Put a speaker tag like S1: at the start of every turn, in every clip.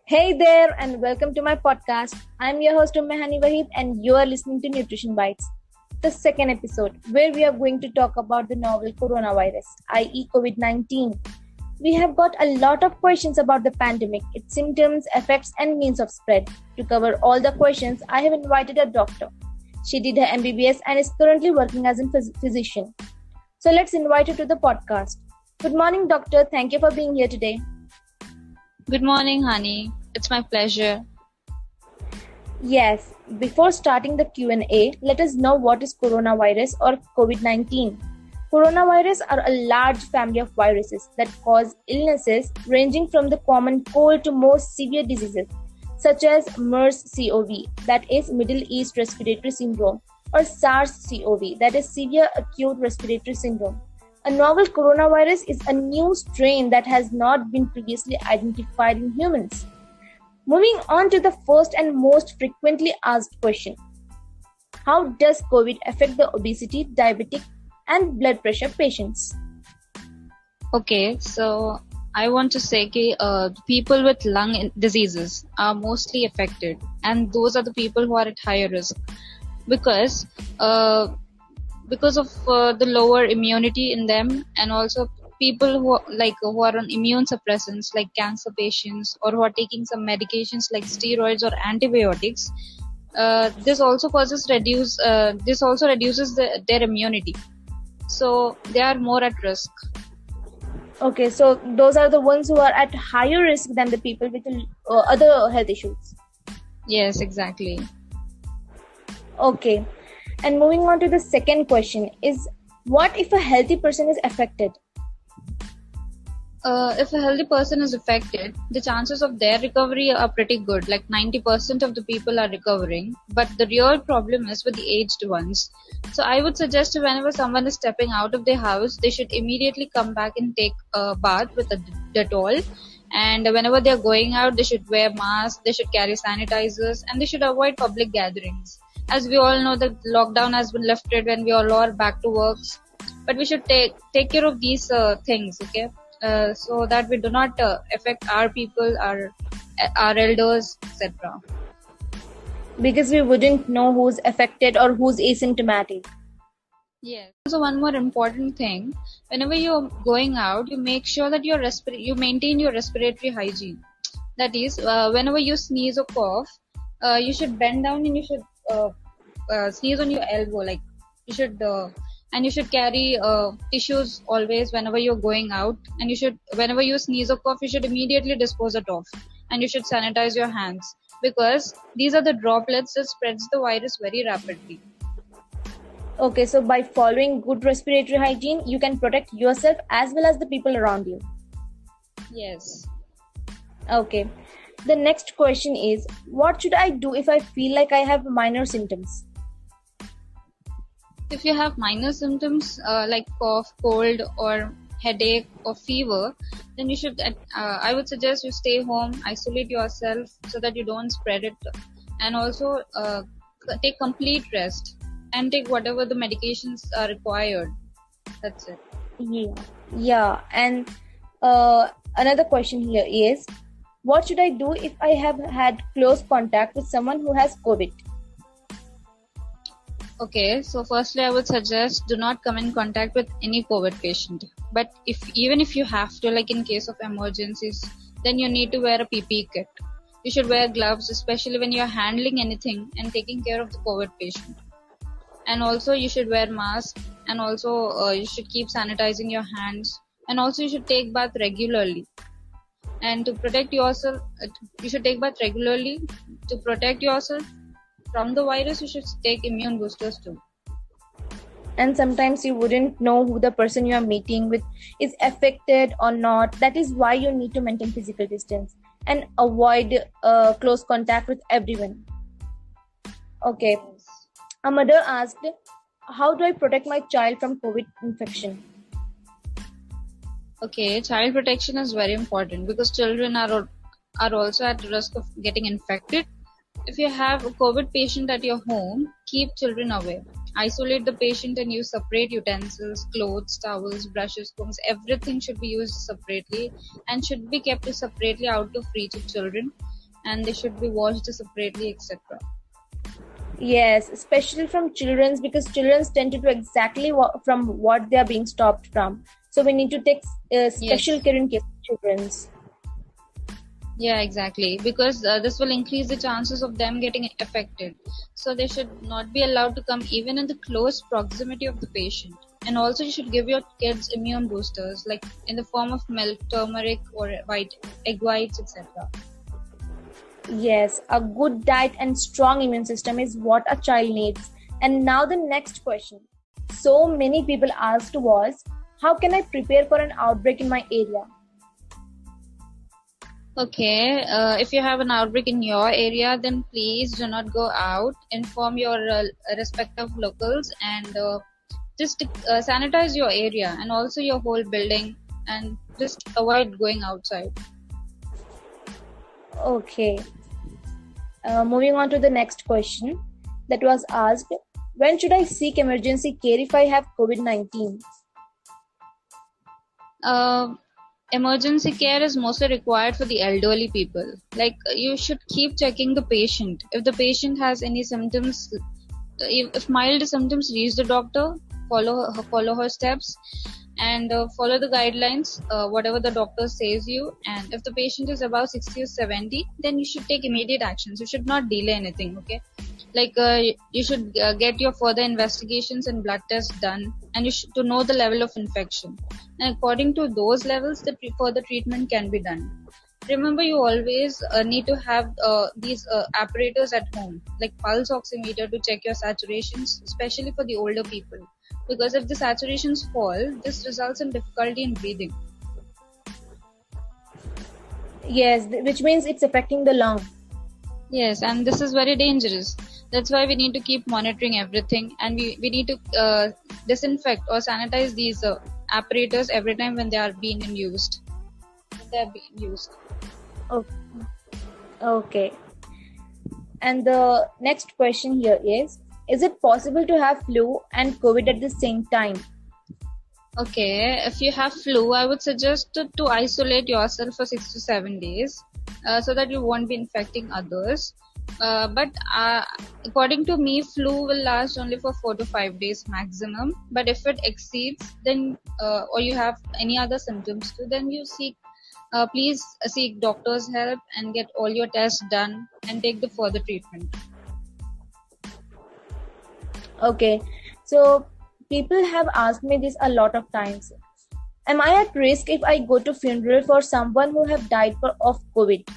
S1: Hey there, and welcome to my podcast. I'm your host, Mehani Wahid, and you are listening to Nutrition Bites, the second episode, where we are going to talk about the novel coronavirus, i.e., COVID 19. We have got a lot of questions about the pandemic, its symptoms, effects, and means of spread. To cover all the questions, I have invited a doctor. She did her MBBS and is currently working as a physician. So let's invite her to the podcast. Good morning, doctor. Thank you for being here today.
S2: Good morning, honey. It's my pleasure.
S1: Yes, before starting the Q&A, let us know what is coronavirus or COVID-19. Coronavirus are a large family of viruses that cause illnesses ranging from the common cold to more severe diseases such as MERS-CoV, that is Middle East Respiratory Syndrome, or SARS-CoV, that is Severe Acute Respiratory Syndrome. A novel coronavirus is a new strain that has not been previously identified in humans. Moving on to the first and most frequently asked question. How does COVID affect the obesity, diabetic, and blood pressure patients?
S2: Okay, so I want to say that people with lung diseases are mostly affected, and those are the people who are at higher risk because of the lower immunity in them, and also people who are on immune suppressants like cancer patients, or who are taking some medications like steroids or antibiotics. This also reduces their immunity, so they are more at risk.
S1: Okay, so those are the ones who are at higher risk than the people with other health issues.
S2: Yes, exactly.
S1: Okay. And moving on to the second question is, what if a healthy person is affected?
S2: If a healthy person is affected, the chances of their recovery are pretty good. Like 90% of the people are recovering, but the real problem is with the aged ones. So I would suggest whenever someone is stepping out of their house, they should immediately come back and take a bath with a Dettol. And whenever they are going out, they should wear masks, they should carry sanitizers, and they should avoid public gatherings. As we all know, the lockdown has been lifted when we all are back to work, but we should take care of these things, okay? So that we do not affect our people, our elders, etc.
S1: Because we wouldn't know who's affected or who's asymptomatic.
S2: Yes. Also, one more important thing: whenever you're going out, you make sure that you maintain your respiratory hygiene. That is, whenever you sneeze or cough, you should bend down and you should sneeze on your elbow, like you should. And you should carry tissues always whenever you're going out, and whenever you sneeze or cough, you should immediately dispose it off, and you should sanitize your hands, because these are the droplets that spreads the virus very rapidly.
S1: Okay, so by following good respiratory hygiene, you can protect yourself as well as the people around you.
S2: Yes.
S1: Okay. The next question is, what should I do if I feel like I have minor symptoms?
S2: If you have minor symptoms like cough, cold, or headache or fever, then you should I would suggest you stay home, isolate yourself so that you don't spread it, and also take complete rest and take whatever the medications are required. That's it.
S1: Yeah. And another question here is, what should I do if I have had close contact with someone who has COVID?
S2: Okay, so firstly, I would suggest do not come in contact with any COVID patient. But even if you have to, like in case of emergencies, then you need to wear a PPE kit. You should wear gloves, especially when you are handling anything and taking care of the COVID patient. And also, you should wear mask, and also you should keep sanitizing your hands, and also you should take bath regularly. And to protect yourself, you should take bath regularly to protect yourself from the virus. You should take immune boosters too.
S1: And sometimes you wouldn't know who the person you are meeting with is affected or not. That is why you need to maintain physical distance and avoid close contact with everyone. Okay. A mother asked, how do I protect my child from COVID infection?
S2: Okay, child protection is very important because children are also at risk of getting infected. If you have a COVID patient at your home, keep children away. Isolate the patient and use separate utensils, clothes, towels, brushes, combs. Everything should be used separately and should be kept separately out of reach of children. and they should be washed separately, etc.
S1: Yes, especially from children's, because children's tend to do exactly from what they are being stopped from. So we need to take special
S2: Yes.
S1: care in case of children's.
S2: Yeah, exactly. Because this will increase the chances of them getting affected. So they should not be allowed to come even in the close proximity of the patient. And also, you should give your kids immune boosters, like in the form of milk, turmeric, or egg whites, etc.
S1: Yes, a good diet and strong immune system is what a child needs. And now the next question. So many people asked was, how can I prepare for an outbreak in my area?
S2: Okay, if you have an outbreak in your area, then please do not go out. Inform your respective locals and just sanitize your area and also your whole building, and just avoid going outside.
S1: Okay. Moving on to the next question that was asked, when should I seek emergency care if I have COVID-19?
S2: Emergency care is mostly required for the elderly people. Like, you should keep checking the patient. If the patient has any symptoms, if mild symptoms, reach the doctor, follow her steps, and follow the guidelines, whatever the doctor says you. And if the patient is above 60 or 70, then you should take immediate actions. You should not delay anything. Okay, like you should get your further investigations and blood tests done, and you should to know the level of infection, and according to those levels the further treatment can be done. Remember, you always need to have these apparatus at home, like pulse oximeter, to check your saturations, especially for the older people, because if the saturations fall, this results in difficulty in breathing.
S1: Yes, which means it's affecting the lung.
S2: Yes, and this is very dangerous. That's why we need to keep monitoring everything, and we need to disinfect or sanitize these apparatus every time when they are being used.
S1: Okay. And the next question here is it possible to have flu and COVID at the same time?
S2: Okay, if you have flu, I would suggest to isolate yourself for 6 to 7 days, so that you won't be infecting others. But according to me, flu will last only for 4 to 5 days maximum. But if it exceeds, then or you have any other symptoms too, then please seek doctor's help and get all your tests done and take the further treatment.
S1: Okay, so people have asked me this a lot of times. Am I at risk if I go to funeral for someone who have died of COVID?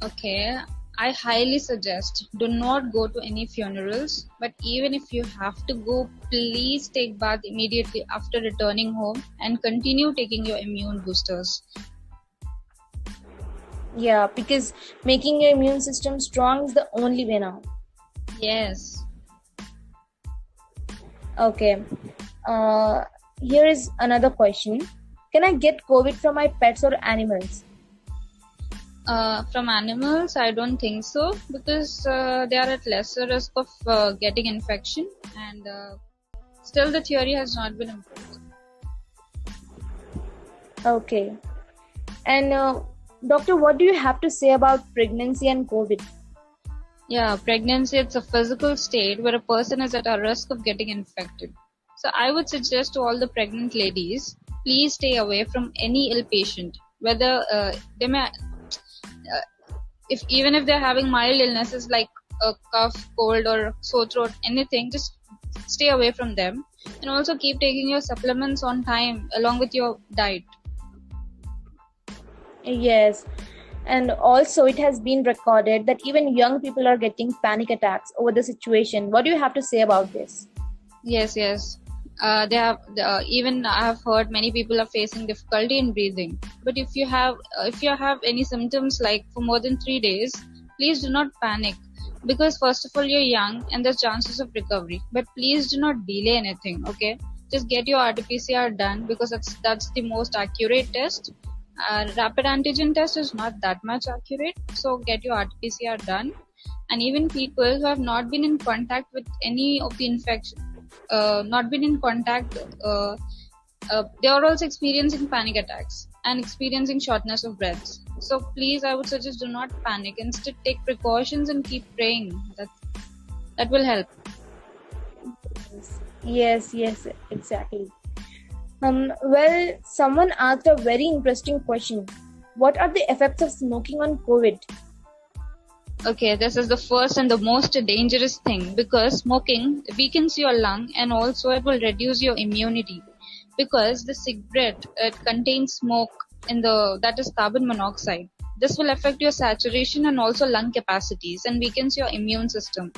S2: Okay, I highly suggest do not go to any funerals, but even if you have to go, please take bath immediately after returning home and continue taking your immune boosters.
S1: Yeah, because making your immune system strong is the only way now.
S2: Yes.
S1: Okay. Here is another question. Can I get COVID from my pets or animals?
S2: From animals, I don't think so, because they are at lesser risk of getting infection, and still the theory has not been improved.
S1: Okay. And doctor, what do you have to say about pregnancy and COVID?
S2: Yeah, pregnancy, it's a physical state where a person is at a risk of getting infected. So I would suggest to all the pregnant ladies, please stay away from any ill patient, whether they may, even if they're having mild illnesses like a cough, cold, or sore throat, anything, just stay away from them. And also keep taking your supplements on time along with your diet.
S1: Yes. And also it has been recorded that even young people are getting panic attacks over the situation. What do you have to say about this?
S2: Yes. They have even I have heard many people are facing difficulty in breathing. But if you have any symptoms like for more than 3 days, please do not panic, because first of all, you're young and there's chances of recovery. But please do not delay anything. Okay, just get your RT-PCR done, because that's the most accurate test. Rapid antigen test is not that much accurate, so get your RT-PCR done. And even people who have not been in contact with any of the infection, they are also experiencing panic attacks. and experiencing shortness of breath. So please, I would suggest do not panic. Instead, take precautions and keep praying. That will help.
S1: Yes, exactly. Well, someone asked a very interesting question. What are the effects of smoking on COVID?
S2: Okay, this is the first and the most dangerous thing because smoking weakens your lung and also it will reduce your immunity because the cigarette it contains smoke that is carbon monoxide. This will affect your saturation and also lung capacities and weakens your immune system.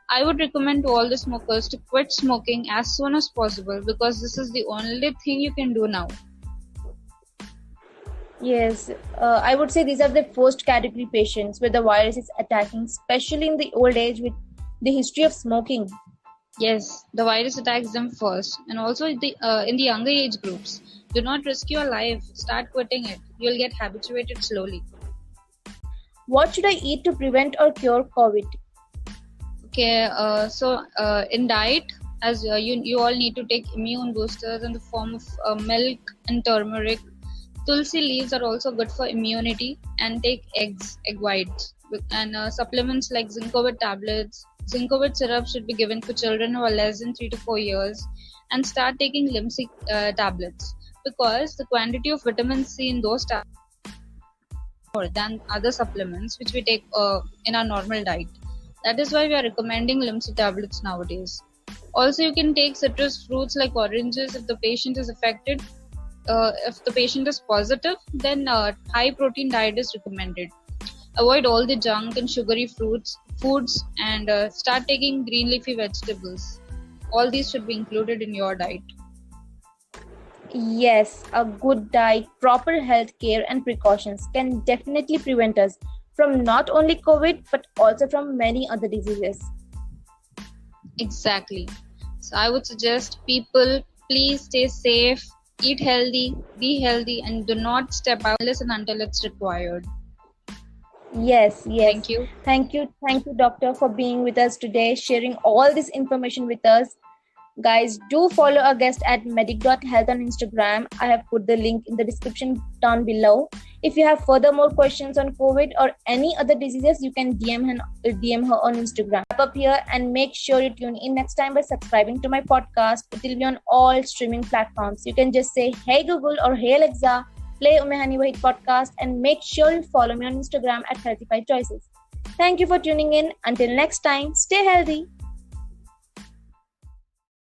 S2: I would recommend to all the smokers to quit smoking as soon as possible because this is the only thing you can do now.
S1: Yes, I would say these are the first category patients where the virus is attacking, especially in the old age with the history of smoking.
S2: Yes, the virus attacks them first, and also in the younger age groups. Do not risk your life. Start quitting it. You'll get habituated slowly.
S1: What should I eat to prevent or cure COVID?
S2: Okay, so in diet, as you all need to take immune boosters in the form of milk and turmeric. Tulsi leaves are also good for immunity, and take egg whites, and supplements like Zincovit tablets. Zincovit syrup should be given for children who are less than 3 to 4 years, and start taking Limsi tablets because the quantity of vitamin C in those tablets is more than other supplements which we take in our normal diet. That is why we are recommending Limsi tablets nowadays. Also, you can take citrus fruits like oranges if the patient is affected. If the patient is positive, then high protein diet is recommended. Avoid all the junk and sugary foods, and start taking green leafy vegetables. All these should be included in your diet.
S1: Yes, a good diet, proper health care, and precautions can definitely prevent us from not only COVID but also from many other diseases.
S2: Exactly. So I would suggest people please stay safe, eat healthy, be healthy, and do not step out unless and until it's required.
S1: Yes.
S2: Thank you.
S1: Thank you, doctor, for being with us today, sharing all this information with us. Guys, do follow our guest at medic.health on Instagram. I have put the link in the description down below. If you have further more questions on COVID or any other diseases, you can DM her on Instagram. Wrap up here and make sure you tune in next time by subscribing to my podcast. It will be on all streaming platforms. You can just say, "Hey Google" or "Hey Alexa, play Umehani Wahid podcast," and make sure you follow me on Instagram at Healthify Choices. Thank you for tuning in. Until next time, stay healthy.